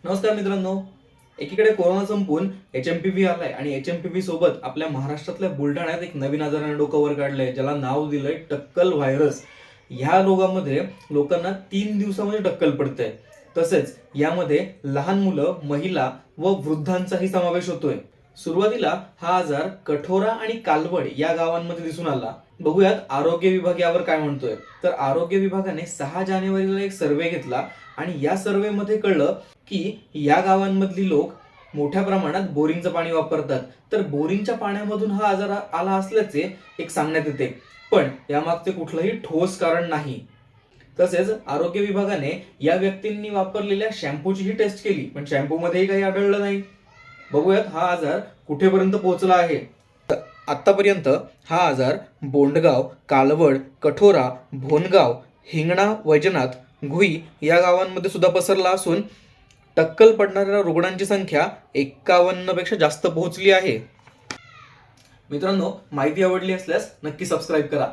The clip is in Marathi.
नमस्कार मित्रांनो. एकीकडे कोरोना संपून HMPV आलाय आणि HMPV सोबत आपल्या महाराष्ट्रातल्या बुलढाण्यात एक नवीन आजाराने डोकं वर काढलंय, ज्याला नाव दिलंय टक्कल व्हायरस. ह्या रोगामध्ये लोकांना 3 दिवसामध्ये टक्कल पडतंय. तसेच यामध्ये लहान मुलं, महिला व वृद्धांचाही समावेश होतोय. सुरुवातीला हा आजार कठोरा आणि कालवड या गावांमध्ये दिसून आला. बघूयात आरोग्य विभाग यावर काय म्हणतोय. तर आरोग्य विभागाने 6 जानेवारीला एक सर्वे घेतला आणि या सर्वेमध्ये कळलं की या गावांमधली लोक मोठ्या प्रमाणात बोरिंगचं पाणी वापरतात. तर बोरिंगच्या पाण्यामधून हा आजार आला असल्याचे एक सांगण्यात येते, पण यामागचे कुठलंही ठोस कारण नाही. तसेच आरोग्य विभागाने या व्यक्तींनी वापरलेल्या शॅम्पूचीही टेस्ट केली, पण शॅम्पूमध्येही काही आढळलं नाही. बघूयात हा आजार कुठेपर्यंत पोहोचला आहे. आतापर्यंत हा आजार बोंडगाव, कालवड, कठोरा, भोनगाव, हिंगणा, वैजनाथ, घुई या गावांमध्ये सुद्धा पसरला असून टक्कल पडणाऱ्या रुग्णांची संख्या 51 पेक्षा जास्त पोहोचली आहे. मित्रांनो, माहिती आवडली असल्यास नक्की सबस्क्राईब करा.